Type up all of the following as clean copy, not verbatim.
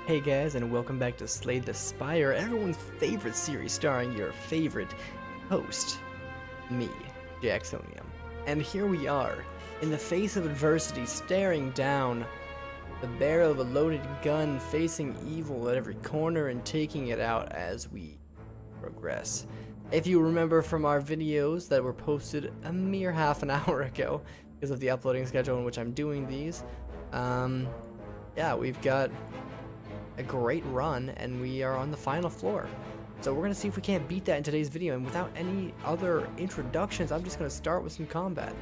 Hey guys, and welcome back to Slay the Spire, everyone's favorite series starring your favorite host, me, Jacksonium. And here we are, in the face of adversity, staring down the barrel of a loaded gun, facing evil at every corner and taking it out as we progress. If you remember from our videos that were posted a mere half an hour ago, because of the uploading schedule in which I'm doing these, yeah, we've got a great run and we are on the final floor. So we're gonna see if we can't beat that in today's video, and without any other introductions, I'm just gonna start with some combat.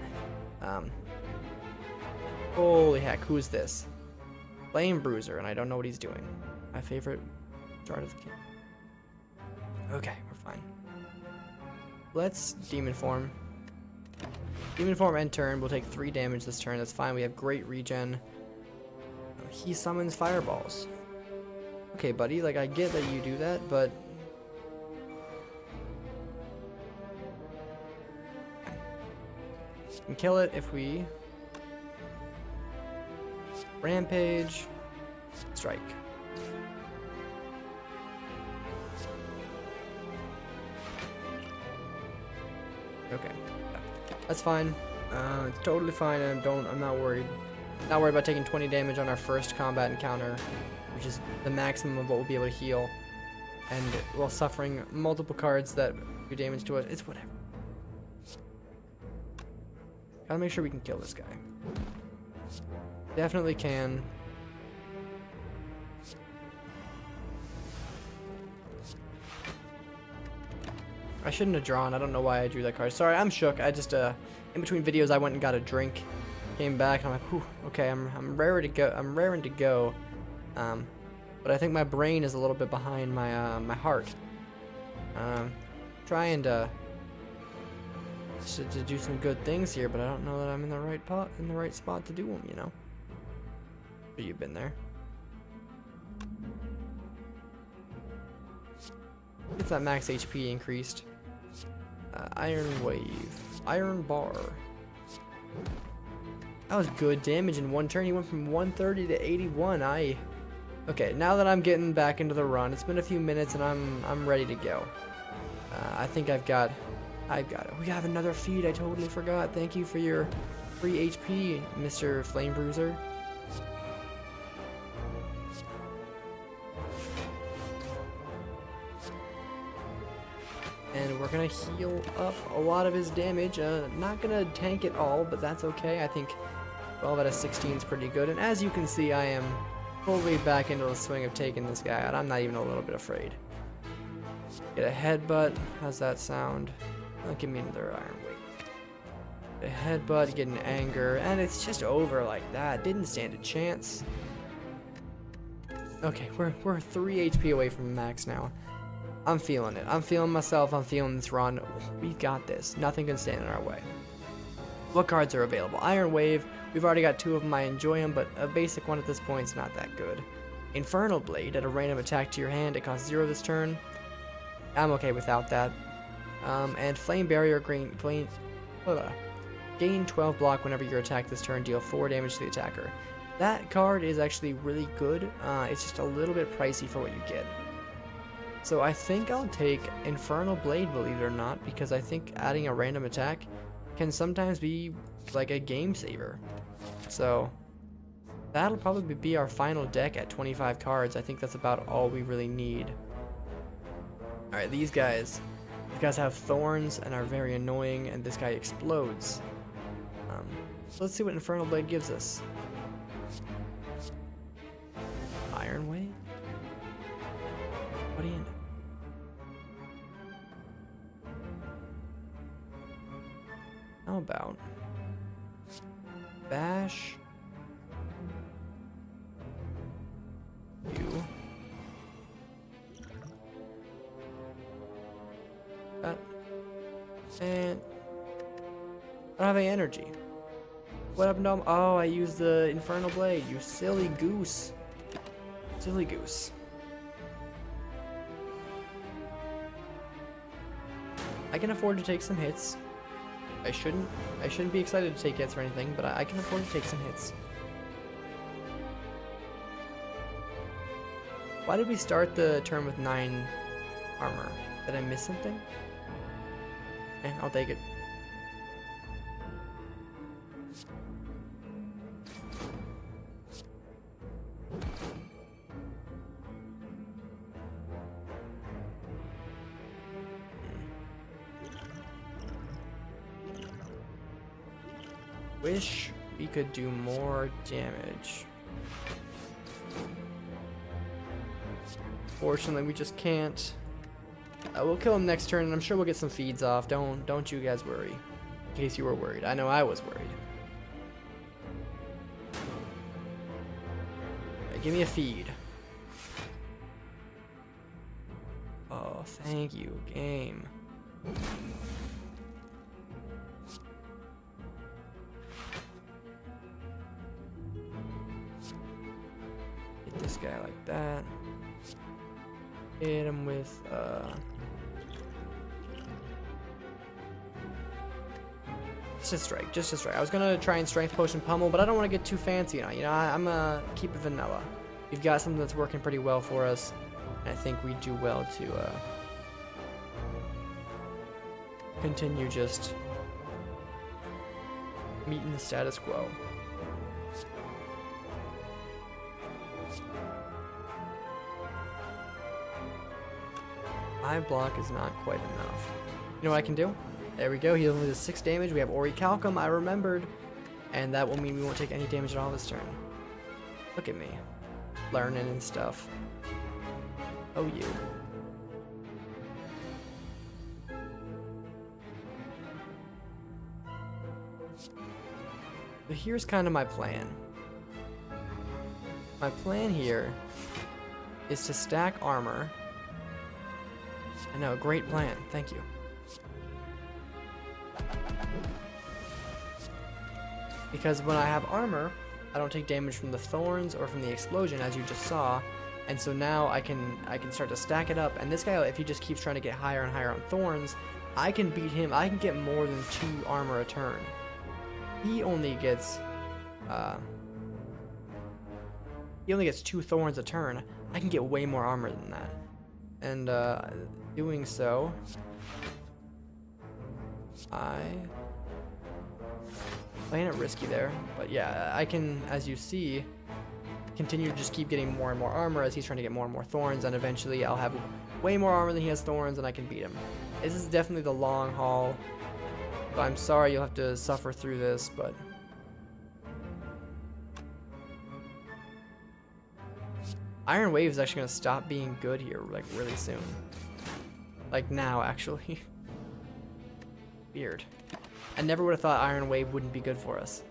Holy heck, who's this? Flame Bruiser, and I don't know what he's doing. My favorite start of the game. Okay, we're fine. Let's Demon Form. Demon Form end turn, we'll take 3 damage this turn, that's fine, we have great regen. He summons fireballs. Okay, buddy, like, I get that you do that, but we can kill it if we rampage, strike. Okay, that's fine. It's totally fine. I'm not worried. Not worried about taking 20 damage on our first combat encounter, which is the maximum of what we'll be able to heal, and while suffering multiple cards that do damage to us. It's whatever. Gotta make sure we can kill this guy. Definitely can. I shouldn't have drawn. I don't know why I drew that card. Sorry, I'm shook. I just in between videos I went and got a drink, came back, and I'm like, whew, okay, I'm raring to go. I'm raring to go. But I think my brain is a little bit behind my my heart. Trying to do some good things here, but I don't know that I'm in the right spot to do them. You know. But you've been there. Gets that max HP increased. Iron Wave, Iron Bar. That was good damage in one turn. He went from 130 to 81. Okay, now that I'm getting back into the run, it's been a few minutes and I'm ready to go. I think I've got it. We have another feed. I totally forgot. Thank you for your free HP, Mr. Flame Bruiser. And we're gonna heal up a lot of his damage. Not gonna tank it all, but that's okay. I think 12 out of 16 is pretty good. And as you can see, I am fully back into the swing of taking this guy out. I'm not even a little bit afraid. Get a headbutt. How's that sound? Give me another Iron Weight. A headbutt, get an anger, and it's just over like that. Didn't stand a chance. Okay, we're 3 HP away from max now. I'm feeling it. I'm feeling myself. I'm feeling this run. We've got this. Nothing can stand in our way. What cards are available? Iron Wave. We've already got 2 of them. I enjoy them, but a basic one at this point is not that good. Infernal Blade. At a random attack to your hand, it costs 0 this turn. I'm okay without that. And Flame Barrier. Gain 12 block whenever you attack this turn. Deal 4 damage to the attacker. That card is actually really good. It's just a little bit pricey for what you get. So I think I'll take Infernal Blade, believe it or not, because I think adding a random attack can sometimes be like a game saver. So that'll probably be our final deck at 25 cards. I think that's about all we really need. Alright, these guys have Thorns and are very annoying, and this guy explodes. So let's see what Infernal Blade gives us. Iron Wave? What are you in? How about bash you and I don't have any energy. What happened to him? Oh, I used the Infernal Blade. You silly goose. Silly goose. I can afford to take some hits. I shouldn't be excited to take hits or anything, but I can afford to take some hits. Why did we start the turn with 9 armor? Did I miss something? Okay, I'll take it. Wish we could do more damage. Fortunately, we just can't. We'll kill him next turn, and I'm sure we'll get some feeds off. Don't you guys worry. In case you were worried. I know I was worried. Right, give me a feed. Oh, thank you, game. Hit this guy like that. Hit him with just a strike, just a strike. I was gonna try and strength potion pummel, but I don't want to get too fancy on it. You know, I'm gonna keep it vanilla. We've got something that's working pretty well for us, and I think we do well to continue just meeting the status quo. My block is not quite enough. You know what I can do? There we go. He only does 6 damage. We have Orichalcum, I remembered. And that will mean we won't take any damage at all this turn. Look at me. Learning and stuff. Oh, you. So here's kind of my plan. My plan here is to stack armor. I know, great plan. Thank you. Because when I have armor, I don't take damage from the thorns or from the explosion, as you just saw. And so now I can start to stack it up. And this guy, if he just keeps trying to get higher and higher on thorns, I can beat him. I can get more than 2 armor a turn. He only gets 2 thorns a turn. I can get way more armor than that. And doing so, playing it risky there, but yeah, I can, as you see, continue to just keep getting more and more armor as he's trying to get more and more thorns, and eventually I'll have way more armor than he has thorns, and I can beat him. This is definitely the long haul. So I'm sorry you'll have to suffer through this, but Iron Wave is actually going to stop being good here, like, really soon. Like, now, actually. Weird. I never would have thought Iron Wave wouldn't be good for us.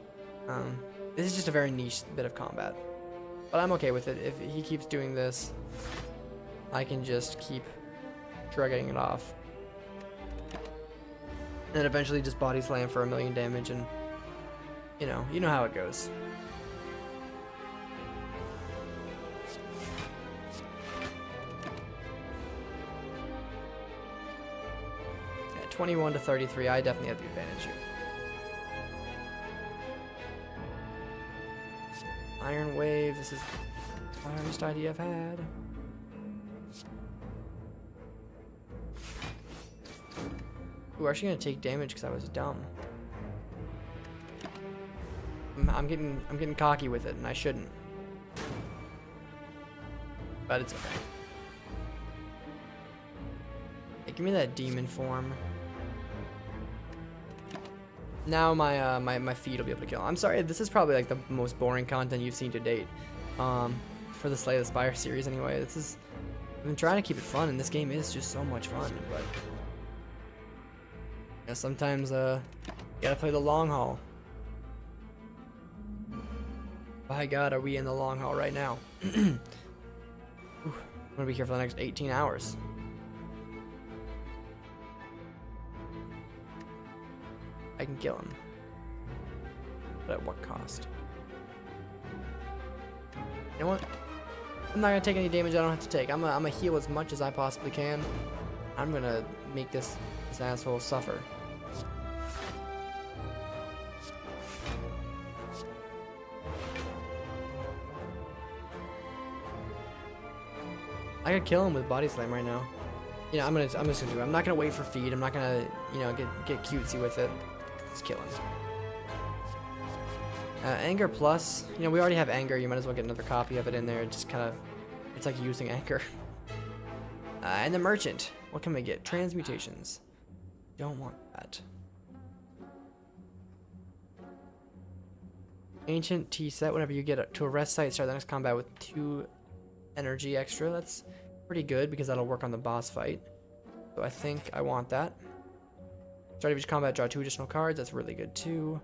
This is just a very niche bit of combat. But I'm okay with it. If he keeps doing this, I can just keep drugging it off. And eventually just body slam for 1,000,000 damage, and you know how it goes. 21 to 33, I definitely have the advantage here. Iron Wave, this is the hardest idea I've had. Ooh, we're actually gonna take damage because I was dumb. I'm getting cocky with it, and I shouldn't. But it's okay. Hey, give me that demon form. Now my feet will be able to kill him. I'm sorry, this is probably like the most boring content you've seen to date. For the Slay the Spire series anyway. I've been trying to keep it fun, and this game is just so much fun, but yeah, sometimes you gotta play the long haul. By God, are we in the long haul right now? I'm gonna be here for the next 18 hours. I can kill him. But at what cost? You know what? I'm not gonna take any damage I don't have to take. I'm gonna heal as much as I possibly can. I'm gonna make this asshole suffer. I could kill him with body slam right now. You know, I'm just gonna do it. I'm not gonna wait for feed. I'm not gonna, you know, get cutesy with it. Let's kill him. Anger plus, you know, we already have anger. You might as well get another copy of it in there. It just kind of, it's like using anger. And the merchant. What can we get? Transmutations. Don't want that. Ancient T set. Whenever you get to a rest site, start the next combat with 2 energy extra. That's pretty good because that'll work on the boss fight. So I think I want that. Start of each combat, draw 2 additional cards. That's really good too.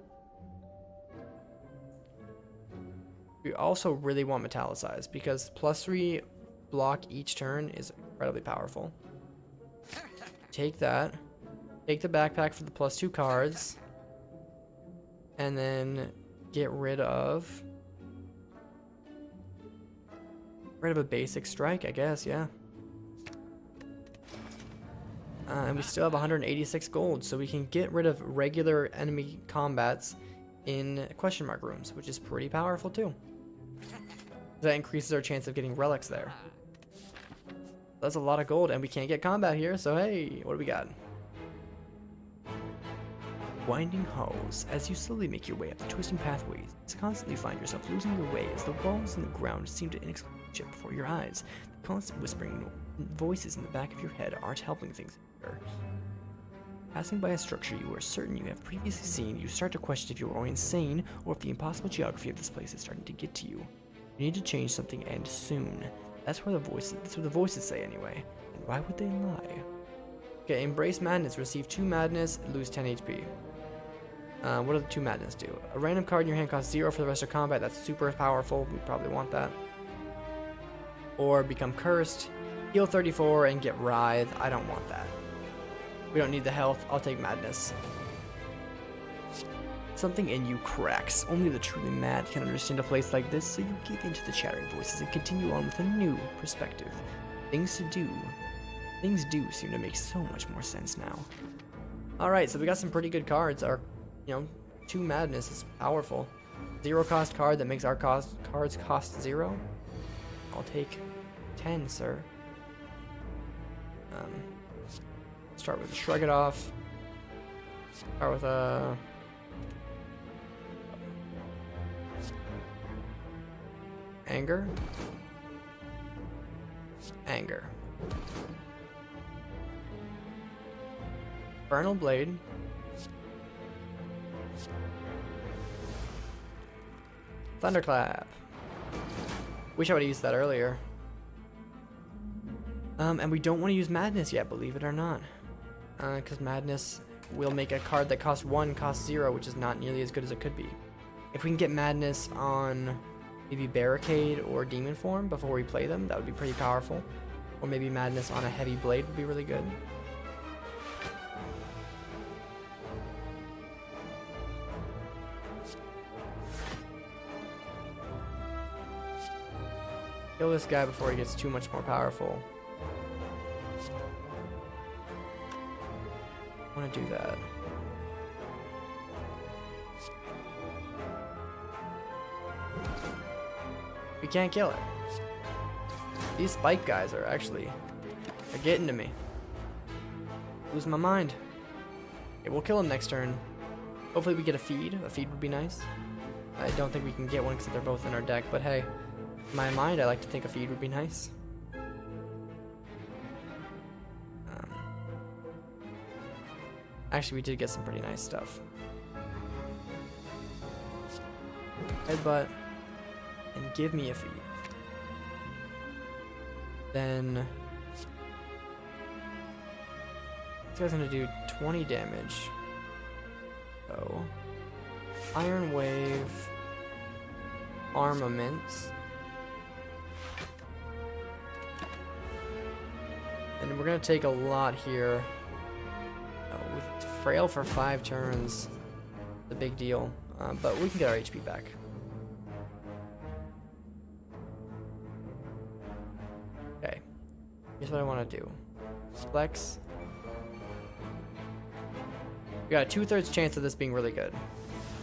We also really want Metallicize because +3 block each turn is incredibly powerful. Take that. Take the backpack for the +2 cards. And then get rid of a basic strike, I guess, yeah. And we still have 186 gold, so we can get rid of regular enemy combats in question mark rooms, which is pretty powerful too. That increases our chance of getting relics there. That's a lot of gold, and we can't get combat here, so hey, what do we got? Winding halls. As you slowly make your way up the twisting pathways, you constantly find yourself losing your way as the walls and the ground seem to inexplicably shift before your eyes. The constant whispering voices in the back of your head aren't helping things here. Passing by a structure you are certain you have previously seen, you start to question if you are insane or if the impossible geography of this place is starting to get to you. You need to change something, and soon. That's what the voices say anyway. And why would they lie? Okay, embrace madness. Receive 2 madness, lose 10 HP. What do the 2 madness do? A random card in your hand costs 0 for the rest of combat. That's super powerful. We probably want that. Or become cursed, heal 34, and get writhe. I don't want that. We don't need the health. I'll take madness. Something in you cracks. Only the truly mad can understand a place like this, so you give in to the chattering voices and continue on with a new perspective. Things do seem to make so much more sense now. Alright, so we got some pretty good cards. Our, 2 madness is powerful. 0 cost card that makes our cards cost 0. I'll take 10, sir. Start with Shrug It Off. Start with Anger. Vernal Blade. Thunderclap. Wish I would have used that earlier. And we don't want to use Madness yet, believe it or not. Because Madness will make a card that costs 1 cost 0, which is not nearly as good as it could be. If we can get Madness on maybe Barricade or Demon Form before we play them, that would be pretty powerful. Or maybe Madness on a Heavy Blade would be really good. Kill this guy before he gets too much more powerful. I want to do that. We can't kill it. These spike guys are actually getting to me. Lose my mind. Okay, we'll kill him next turn. Hopefully we get a feed. A feed would be nice. I don't think we can get one because they're both in our deck, but hey. In my mind, I like to think a feed would be nice. Actually, we did get some pretty nice stuff. Headbutt. And give me a feed. Then this guy's gonna do 20 damage. So Iron Wave, Armaments, and we're gonna take a lot here. With Frail for 5 turns, the big deal, but we can get our HP back. Okay, here's what I want to do. Flex. We got a 2/3 chance of this being really good,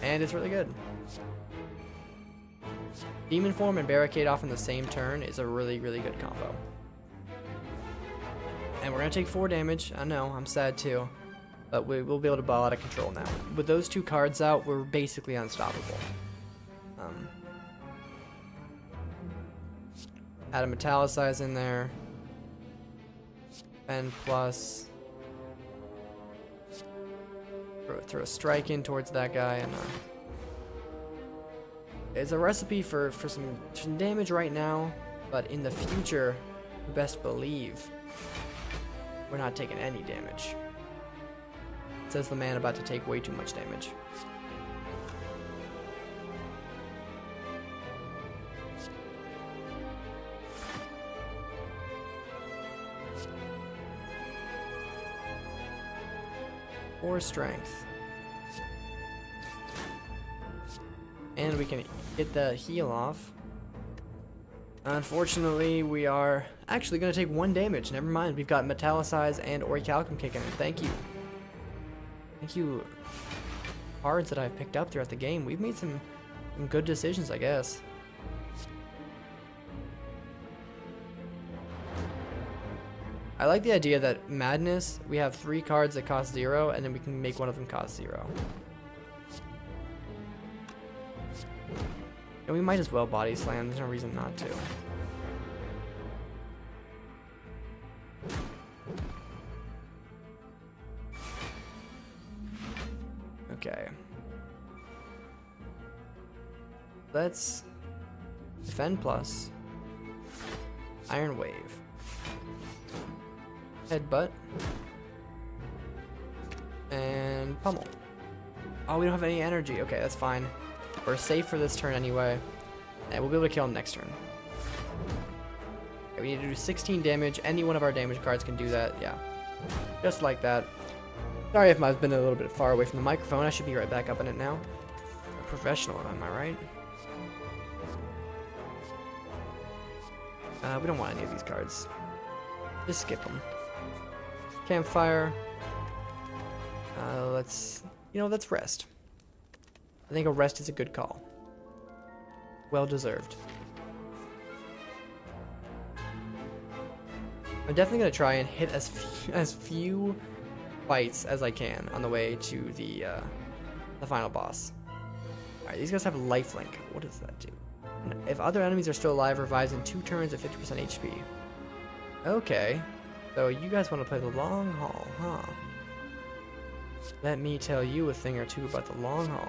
and it's really good. Demon Form and Barricade off in the same turn is a really, really good combo. And we're gonna take 4 damage. I know, I'm sad too. But we'll be able to ball out of control now. With those 2 cards out, we're basically unstoppable. Add a Metallicize in there. And plus... Throw a strike in towards that guy, and it's a recipe for some damage right now, but in the future, you best believe we're not taking any damage. Says the man about to take way too much damage. Or strength. And we can get the heal off. Unfortunately, we are actually going to take 1 damage. Never mind, we've got Metallicize and Orichalcum kicking in. Thank you. Thank you, cards that I've picked up throughout the game. We've made some good decisions, I guess. I like the idea that Madness, we have 3 cards that cost 0, and then we can make one of them cost 0. And we might as well body slam, there's no reason not to. Okay. Let's defend plus. Iron Wave. Headbutt. And pummel. Oh, we don't have any energy. Okay, that's fine. We're safe for this turn anyway. And we'll be able to kill him next turn. Okay, we need to do 16 damage. Any one of our damage cards can do that. Yeah. Just like that. Sorry if I've been a little bit far away from the microphone. I should be right back up in it now. A professional, am I right? We don't want any of these cards. Just skip them. Campfire. Let's rest. I think a rest is a good call. Well deserved. I'm definitely going to try and hit as few fights as I can on the way to the final boss. Alright, these guys have lifelink. What does that do? If other enemies are still alive, revives in 2 turns at 50% HP. Okay. So you guys want to play the long haul, huh? Let me tell you a thing or two about the long haul.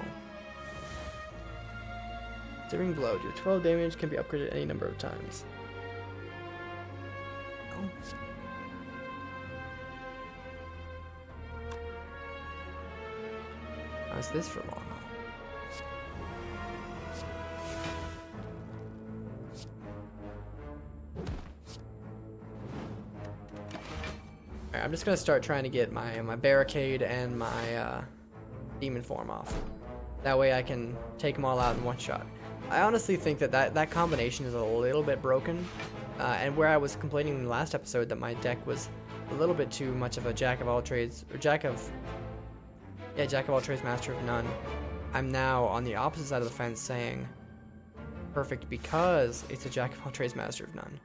Searing Blow. Do 12 damage, can be upgraded any number of times. Oh. How's this for long haul? Alright, I'm just gonna start trying to get my barricade and my demon form off. That way I can take them all out in one shot. I honestly think that combination is a little bit broken. And where I was complaining in the last episode that my deck was a little bit too much of a jack of all trades, or jack of all trades, master of none. I'm now on the opposite side of the fence saying perfect because it's a jack of all trades, master of none.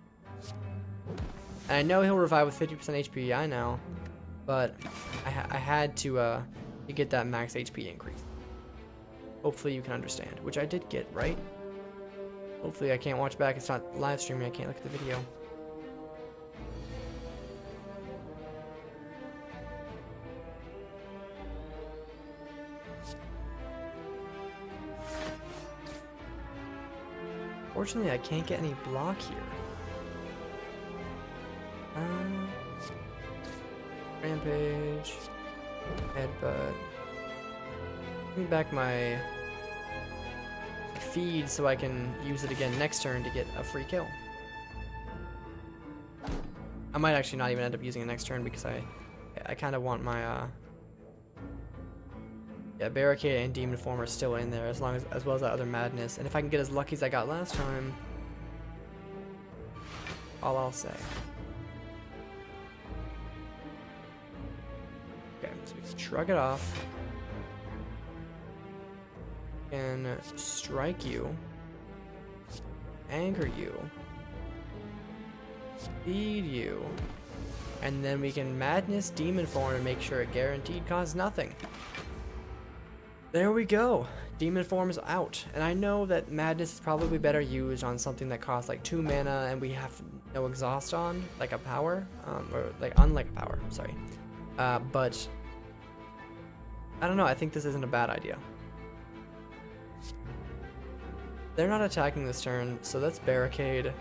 And I know he'll revive with 50% HP, I know, but I had to get that max HP increase. Hopefully you can understand, which I did get, right? Hopefully I can't watch back, it's not live streaming, I can't look at the video. Fortunately, I can't get any block here. Rampage. Headbutt. Give me back my feed so I can use it again next turn to get a free kill. I might actually not even end up using it next turn because I kind of want my barricade and demon form are still in there as well as that other madness. And if I can get as lucky as I got last time, all I'll say. Okay, so we can shrug it off. Can strike you, anger you, feed you, And then we can Madness Demon Form and make sure it guaranteed costs nothing. There we go. Demon Form is out. And I know that Madness is probably better used on something that costs like 2 mana and we have no exhaust on, like a power, or like unlike a power, sorry. But I don't know, I think this isn't a bad idea. They're not attacking this turn, so let's barricade.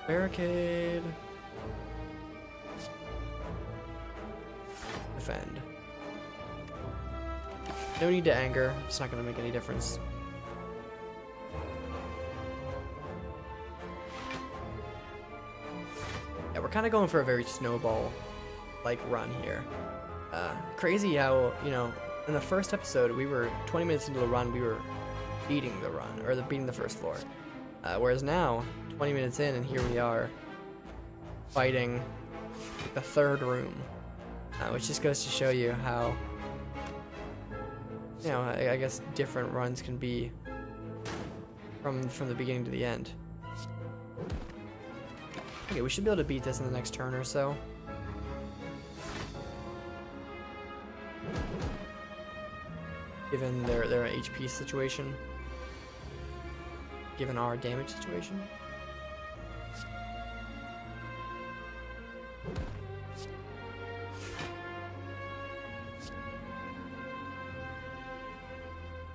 Barricade. Defend. No need to anger, it's not going to make any difference. Yeah, we're kind of going for a very snowball-like run here. Crazy how, you know, in the first episode, we were 20 minutes into the run, we were beating the run, or beating the first floor. Whereas now, 20 minutes in, and here we are fighting the third room, which just goes to show you how, you know, I guess different runs can be from the beginning to the end. Okay, we should be able to beat this in the next turn or so. Given their HP situation. Given our damage situation.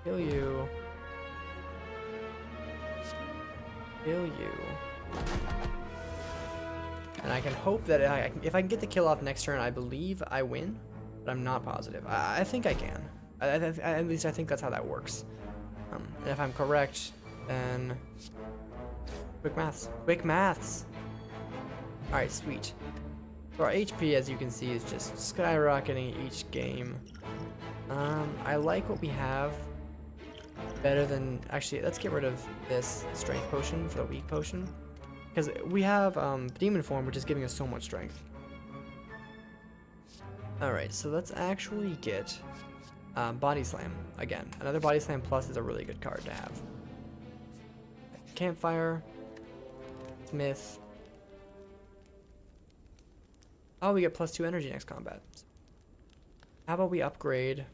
Kill you. Kill you. And I can hope that if I can get the kill off next turn, I believe I win, but I'm not positive. I think I can. At least I think that's how that works. And if I'm correct, then quick maths. Quick maths. All right, sweet. So our HP, as you can see, is just skyrocketing each game. I like what we have. Better than, actually, let's get rid of this strength potion for the weak potion. Because we have Demon Form, which is giving us so much strength. Alright, so let's actually get Body Slam again. Another Body Slam Plus is a really good card to have. Campfire. Smith. Oh, we get +2 energy next combat. How about we upgrade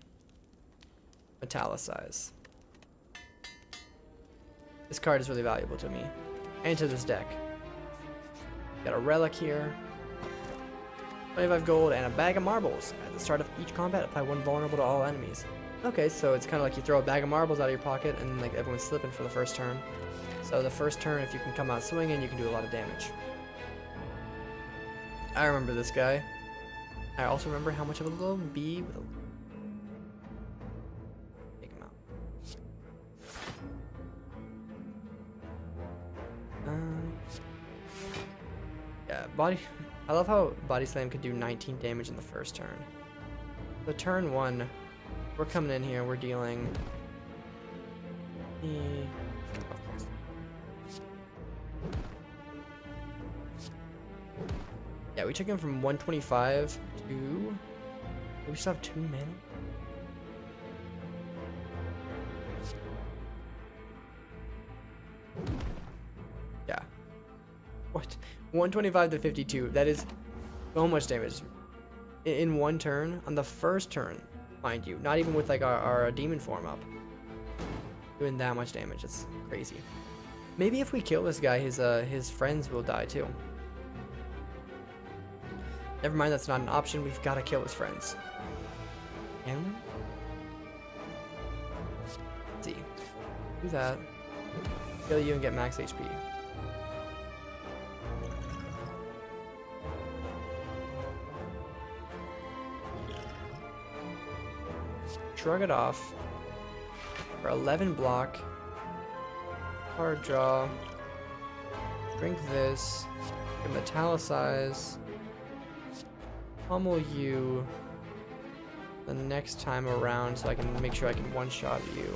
Metallicize? This card is really valuable to me and to this deck. Got a relic here, 25 gold, and a bag of marbles. At the start of each combat, apply 1 vulnerable to all enemies. Okay, so it's kind of like you throw a bag of marbles out of your pocket and like everyone's slipping for the first turn. So the first turn, if you can come out swinging, you can do a lot of damage. I remember this guy. I also remember how much of a little bee with a... Take him out. Yeah, I love how Body Slam could do 19 damage in the first turn. So turn 1, we're coming in here, we're dealing... Yeah, we took him from 125 to... Do we still have 2 mana? Yeah. What? 125 to 52. That is so much damage. In one turn. On the first turn, mind you. Not even with like our demon form up. Doing that much damage. It's crazy. Maybe if we kill this guy, his friends will die too. Never mind, that's not an option. We've got to kill his friends. Can we? Let's see. Do that. Kill you and get max HP. Shrug it off. For 11 block. Card draw. Drink this. Metallicize. Pummel you the next time around so I can make sure I can one-shot you.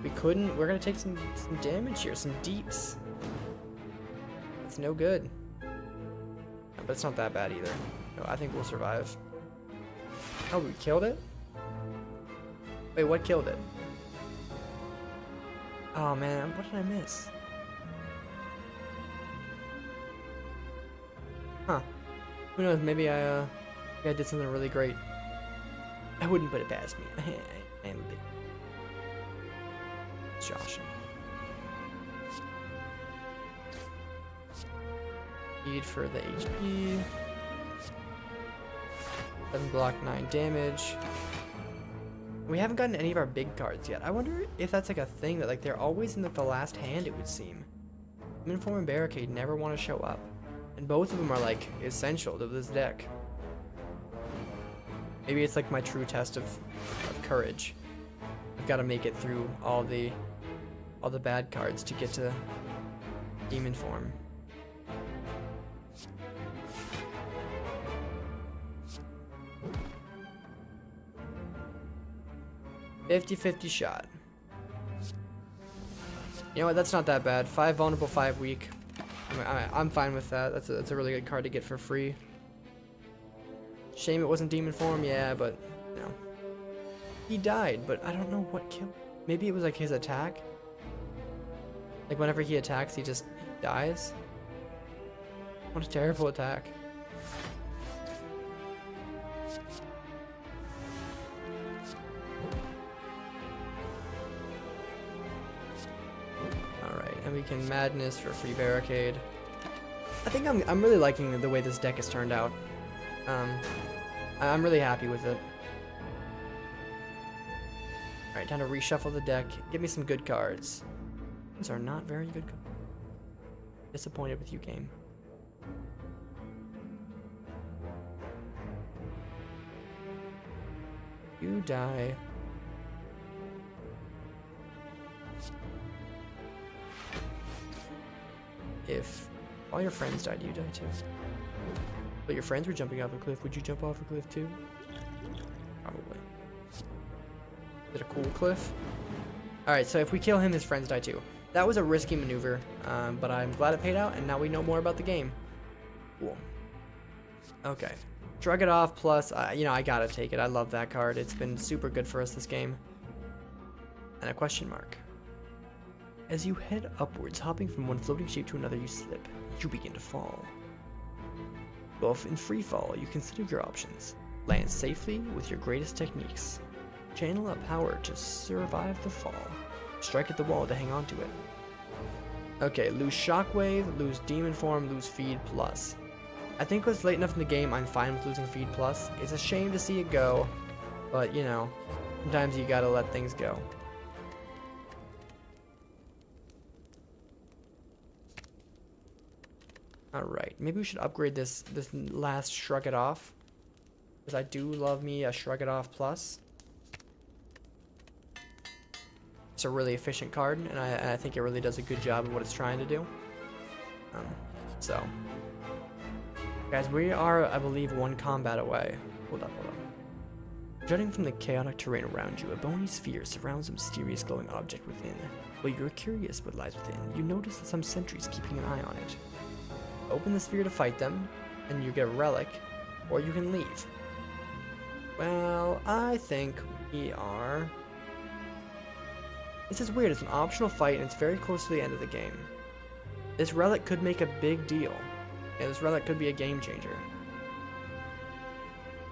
We couldn't. We're gonna take some damage here, some deeps. It's no good. But it's not that bad either. No, I think we'll survive. Oh, we killed it? Wait, what killed it? Oh man, what did I miss? Huh. Who knows, maybe I did something really great. I wouldn't put it past me. I am a bit Josh. Speed for the HP. 7 block, 9 damage. We haven't gotten any of our big cards yet. I wonder if that's like a thing that like they're always in the last hand, it would seem. Inform and Barricade never want to show up. And both of them are like essential to this deck. Maybe it's like my true test of courage. I've got to make it through all the bad cards to get to Demon Form. $50-50 shot. You know what? That's not that bad. 5 vulnerable, 5 weak. I'm fine with that. That's a really good card to get for free. Shame it wasn't Demon Form, yeah, but you know. He died, but I don't know what killed. Maybe it was like his attack. Like whenever he attacks, he just dies. What a terrible attack. And we can Madness for free Barricade. I think I'm really liking the way this deck has turned out. I'm really happy with it. Alright, time to reshuffle the deck. Give me some good cards. These are not very good cards. Disappointed with you, game. You die. If all your friends died, you die too. But your friends were jumping off a cliff. Would you jump off a cliff too? Probably. Is it a cool cliff? Alright, so if we kill him, his friends die too. That was a risky maneuver, but I'm glad it paid out, and now we know more about the game. Cool. Okay. Shrug it off, plus, you know, I gotta take it. I love that card. It's been super good for us this game. And a question mark. As you head upwards, hopping from one floating shape to another, you slip. You begin to fall. Well, in free fall, you consider your options. Land safely with your greatest techniques. Channel a power to survive the fall. Strike at the wall to hang on to it. Okay, lose Shockwave, lose Demon Form, lose Feed Plus. I think it was late enough in the game, I'm fine with losing Feed Plus. It's a shame to see it go, but you know, sometimes you gotta let things go. Alright, maybe we should upgrade this last Shrug It Off. Because I do love me a Shrug It Off Plus. It's a really efficient card, and I think it really does a good job of what it's trying to do. So, guys, we are, I believe, 1 combat away. Hold up. Judging from the chaotic terrain around you, a bony sphere surrounds a mysterious glowing object within. While you're curious what lies within, you notice that some sentries keeping an eye on it. Open the sphere to fight them, and you get a relic, or you can leave. Well, I think we are... This is weird, it's an optional fight, and it's very close to the end of the game. This relic could make a big deal. Yeah, this relic could be a game changer.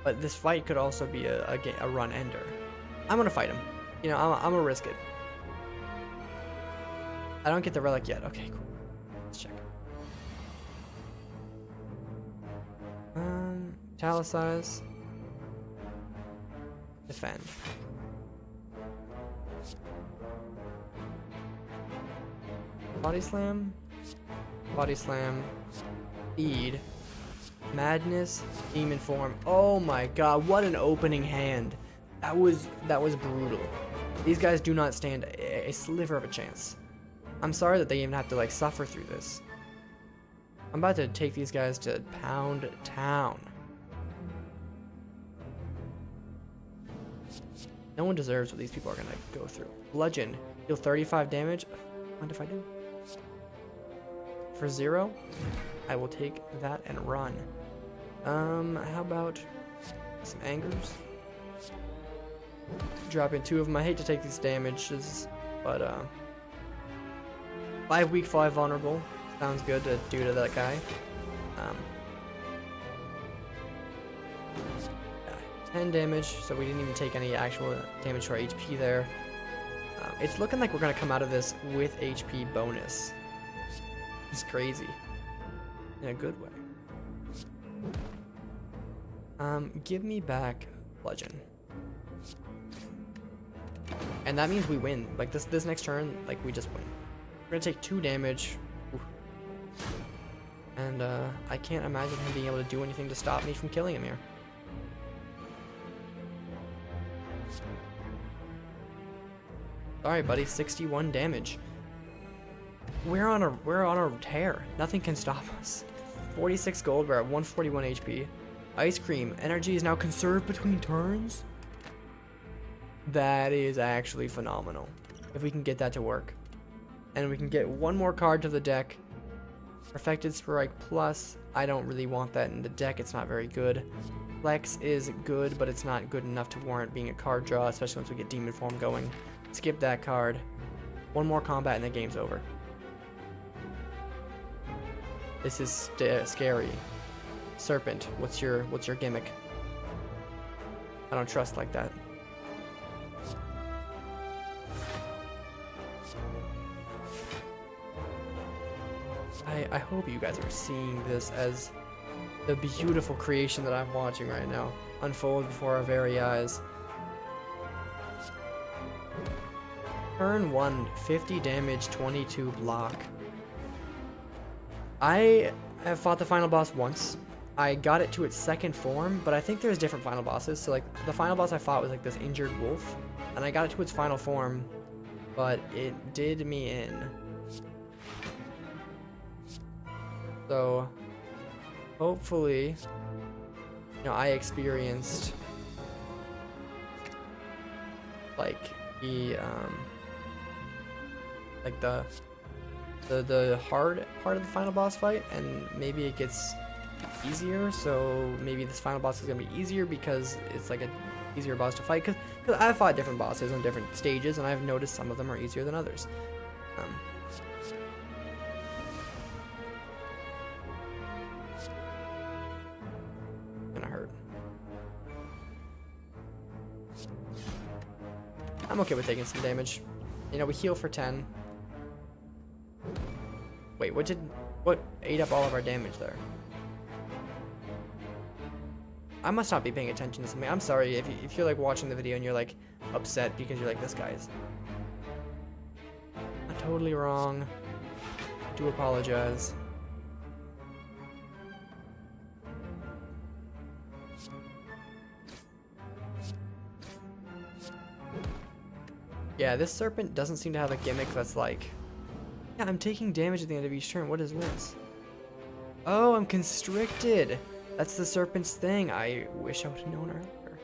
But this fight could also be a run ender. I'm gonna fight him. You know, I'm gonna risk it. I don't get the relic yet. Okay, cool. Let's check. Italicize. Defend. Body Slam. Body Slam. Feed. Madness. Demon Form. Oh my god, what an opening hand. That was brutal. These guys do not stand a sliver of a chance. I'm sorry that they even have to like suffer through this. I'm about to take these guys to Pound Town. No one deserves what these people are gonna go through. Bludgeon. Deal 35 damage. What if I do? For 0, I will take that and run. How about some Angers? Drop in 2 of them. I hate to take these damages, but 5 weak, 5 vulnerable. Sounds good to do to that guy. 10 damage, so we didn't even take any actual damage to our HP there. It's looking like we're gonna come out of this with HP bonus. It's crazy. In a good way. Give me back Bludgeon. And that means we win. Like this next turn, like we just win. We're gonna take 2 damage. Oof. And I can't imagine him being able to do anything to stop me from killing him here. Sorry, buddy. 61 damage. We're on a tear. Nothing can stop us. 46 gold. We're at 141 HP. Ice cream. Energy is now conserved between turns. That is actually phenomenal. If we can get that to work. And we can get one more card to the deck. Perfected Strike Plus. I don't really want that in the deck. It's not very good. Flex is good, but it's not good enough to warrant being a card draw, especially once we get Demon Form going. Skip that card. One more combat and the game's over. This is scary. Serpent, what's your gimmick? I don't trust like that. I hope you guys are seeing this as the beautiful creation that I'm watching right now unfold before our very eyes. Turn 1, 50 damage, 22 block. I have fought the final boss once. I got it to its second form, but I think there's different final bosses. So like the final boss I fought was like this injured wolf, and I got it to its final form, but it did me in. So hopefully, you know, I experienced like the hard part of the final boss fight, and maybe it gets easier. So maybe this final boss is gonna be easier because it's like a easier boss to fight. Because I've fought different bosses on different stages, and I've noticed some of them are easier than others. Gonna hurt. I'm okay with taking some damage. You know, we heal for 10. Wait, what ate up all of our damage there? I must not be paying attention to something. I'm sorry if you're like watching the video and you're like upset because you're like, this guy's I'm totally wrong. I do apologize. Yeah, this Serpent doesn't seem to have a gimmick that's like, yeah, I'm taking damage at the end of each turn. What is this? Oh, I'm constricted. That's the Serpent's thing. I wish I would have known earlier.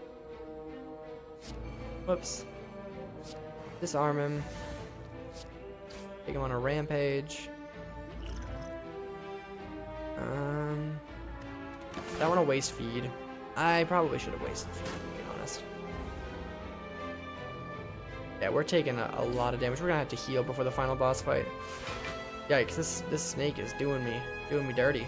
Whoops. Disarm him. Take him on a rampage. I want to waste feed. I probably should have wasted feed, to be honest. Yeah, we're taking a lot of damage. We're gonna have to heal before the final boss fight. Yikes, this snake is doing me dirty.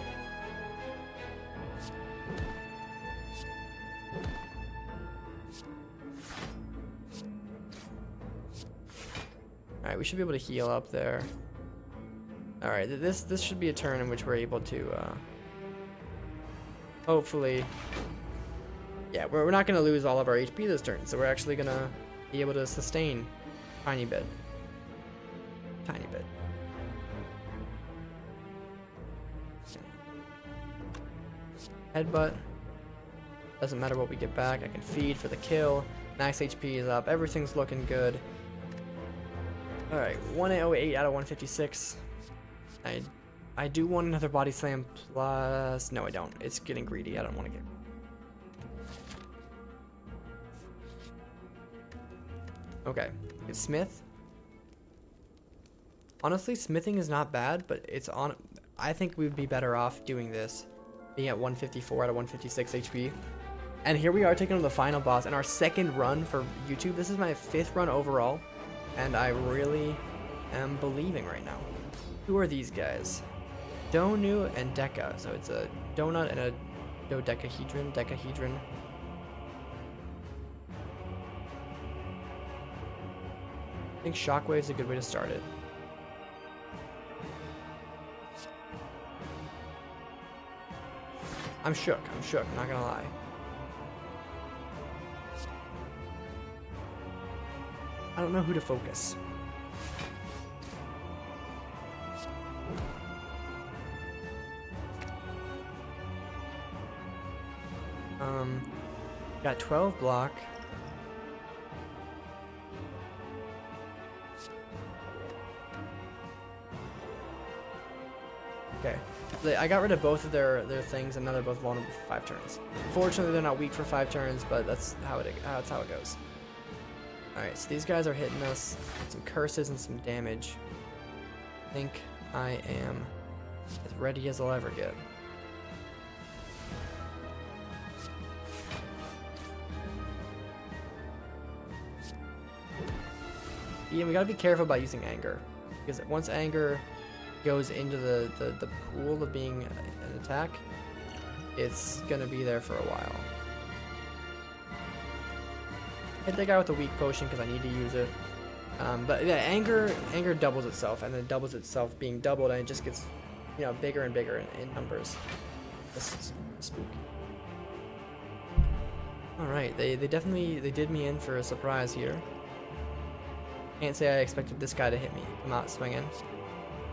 Alright, we should be able to heal up there. Alright, this should be a turn in which we're able to hopefully, yeah, we're not gonna lose all of our HP this turn, so we're actually gonna be able to sustain tiny bit. Headbutt. Doesn't matter what we get back. I can feed for the kill. Max HP is up. Everything's looking good. Alright, 108 out of 156. I do want another body slam plus... No, I don't. It's getting greedy. I don't want to get... Okay. It's Smith. Honestly, smithing is not bad, but it's on... I think we would be better off doing this. Being at 154 out of 156 HP. And here we are taking on the final boss and our second run for YouTube. This is my 5th run overall. And I really am believing right now. Who are these guys? Donu and Deca. So it's a donut and a dodecahedron. Decahedron. I think Shockwave's a good way to start it. I'm shook, not gonna lie. I don't know who to focus. Got 12 block. Okay. I got rid of both of their things, and now they're both vulnerable for 5 turns. Fortunately, they're not weak for 5 turns, but that's how it goes. Alright, so these guys are hitting us. Some curses and some damage. I think I am as ready as I'll ever get. Yeah, we gotta be careful about using anger, because once anger goes into the pool of being an attack, it's gonna be there for a while. Hit the guy with the weak potion because I need to use it. But yeah, anger doubles itself, and then doubles itself being doubled, and it just gets, you know, bigger and bigger in numbers. This is spooky. All right, they definitely did me in for a surprise here. Can't say I expected this guy to hit me, come out swinging.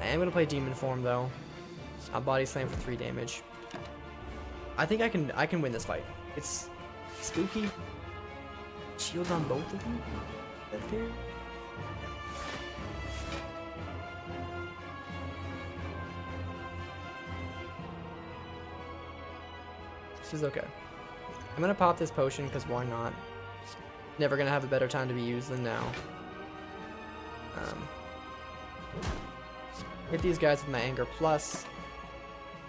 I am gonna play demon form though. I'll body slam for 3 damage. I think I can win this fight. It's spooky. Shield on both of them? Is that fair? This is okay. I'm gonna pop this potion because why not? Never gonna have a better time to be used than now. Hit these guys with my anger plus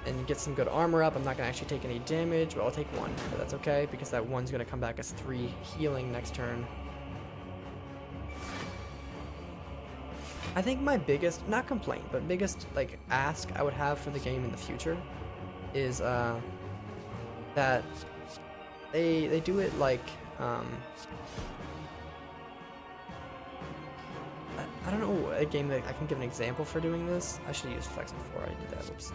and get some good armor up. I'm not gonna actually take any damage, but I'll take 1, but that's okay because that 1's gonna come back as 3 healing next turn. I think my biggest, not complaint, but biggest like ask I would have for the game in the future is that they do it like I don't know a game that I can give an example for doing this. I should use flex before I do that. Whoops.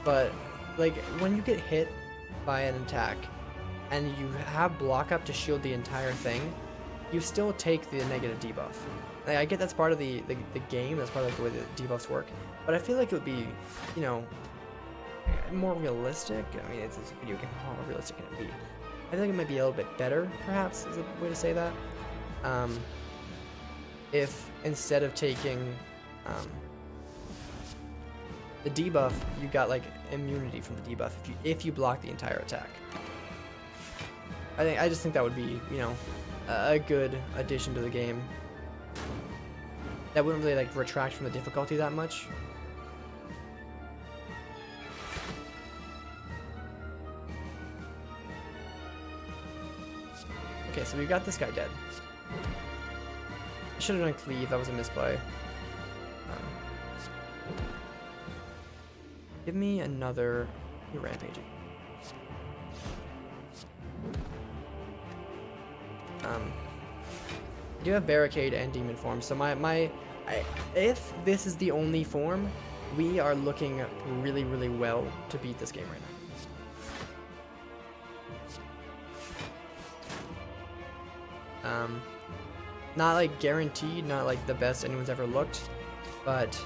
But like when you get hit by an attack and you have block up to shield the entire thing, you still take the negative debuff. Like, I get that's part of the game, that's part of the way the debuffs work, but I feel like it would be, you know, more realistic. I mean, it's a video game, how realistic can it be? I think it might be a little bit better, perhaps, is a way to say that. If instead of taking the debuff, you got like immunity from the debuff if you block the entire attack. I just think that would be, you know, a good addition to the game. That wouldn't really like retract from the difficulty that much. Okay, so we got this guy dead. I should have done cleave, that was a misplay. Give me another rampaging. I do have barricade and demon form, so if this is the only form, we are looking really, really well to beat this game right now. Not like guaranteed, not like the best anyone's ever looked, but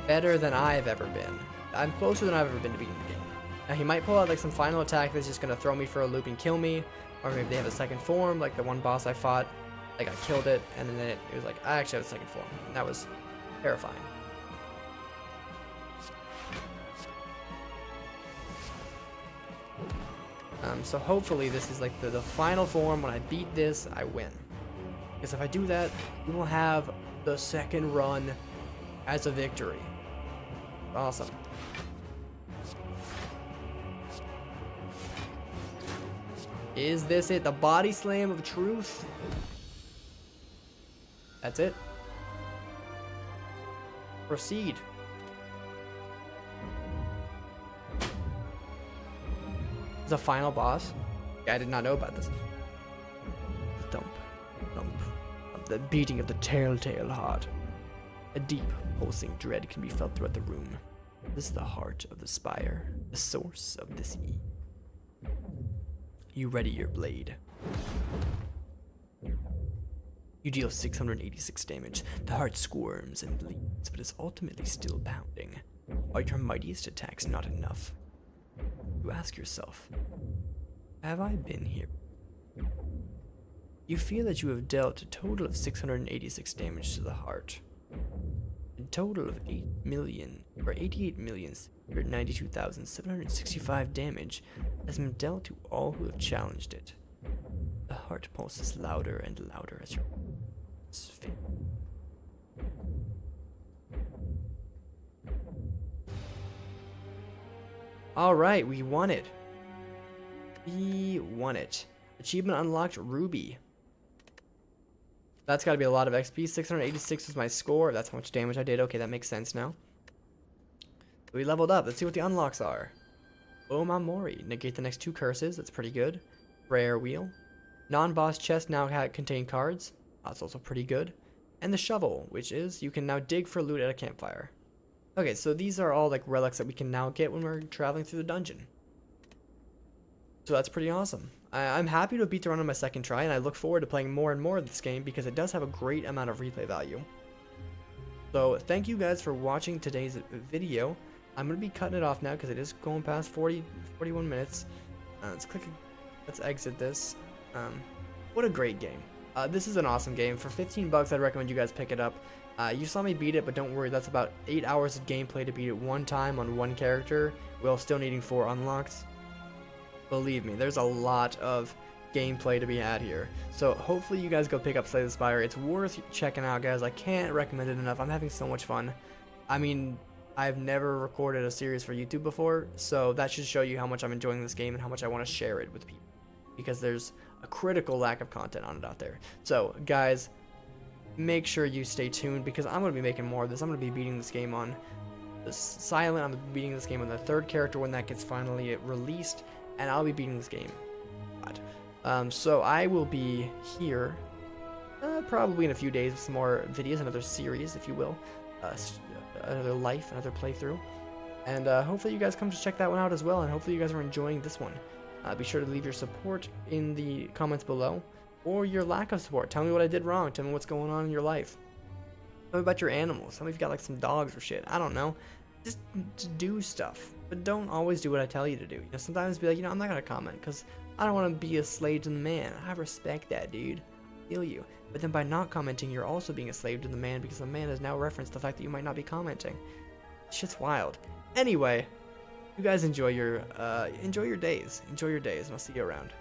better than I've ever been. I'm closer than I've ever been to beating the game. Now he might pull out like some final attack that's just gonna throw me for a loop and kill me, or maybe they have a second form, like the one boss I fought, like I killed it, and then it was like, I actually have a second form, and that was terrifying. So hopefully this is like the final form. When I beat this, I win. Because if I do that, we will have the second run as a victory. Awesome. Is this it? The body slam of truth? That's it. Proceed. The final boss? I did not know about this. Thump, thump, thump, the beating of the telltale heart. A deep, pulsing dread can be felt throughout the room. This is the heart of the Spire, the source of this E. You ready your blade. You deal 686 damage. The heart squirms and bleeds, but is ultimately still pounding. Are your mightiest attacks not enough? You ask yourself, have I been here? You feel that you have dealt a total of 686 damage to the heart. A total of 88,692,765 damage has been dealt to all who have challenged it. The heart pulses louder and louder as your fade. Alright, we won it. We won it. Achievement unlocked, Ruby. That's got to be a lot of XP. 686 was my score. That's how much damage I did. Okay, that makes sense now. We leveled up. Let's see what the unlocks are. Omamori. Negate the next 2 curses. That's pretty good. Rare wheel. Non-boss chest now contain cards. That's also pretty good. And the shovel, which is you can now dig for loot at a campfire. Okay, so these are all like relics that we can now get when we're traveling through the dungeon. So that's pretty awesome. I'm happy to beat the run on my second try, and I look forward to playing more and more of this game because it does have a great amount of replay value. So thank you guys for watching today's video. I'm going to be cutting it off now because it is going past 41 minutes. Let's exit this. What a great game. This is an awesome game. For 15 bucks, I'd recommend you guys pick it up. You saw me beat it, but don't worry, that's about 8 hours of gameplay to beat it one time on one character, while still needing 4 unlocks. Believe me, there's a lot of gameplay to be had here. So hopefully you guys go pick up Slay the Spire. It's worth checking out, guys. I can't recommend it enough. I'm having so much fun. I mean, I've never recorded a series for YouTube before, so that should show you how much I'm enjoying this game and how much I want to share it with people, because there's a critical lack of content on it out there. So guys, make sure you stay tuned, because I'm going to be making more of this. I'm going to be beating this game on the Silent. I'm beating this game on the 3rd character when that gets finally released, and I'll be beating this game. So I will be here probably in a few days with some more videos, another series, if you will, another life, another playthrough, and hopefully you guys come to check that one out as well, and hopefully you guys are enjoying this one. Be sure to leave your support in the comments below, or your lack of support. Tell me what I did wrong. Tell me what's going on in your life. Tell me about your animals. Tell me if you got like some dogs or shit. I don't know. Just do stuff, but don't always do what I tell you to do. You know, sometimes be like, you know, I'm not gonna comment because I don't want to be a slave to the man. I respect that, dude. I feel you. But then by not commenting, you're also being a slave to the man, because the man has now referenced the fact that you might not be commenting. Shit's wild. Anyway, you guys enjoy your days. Enjoy your days, and I'll see you around.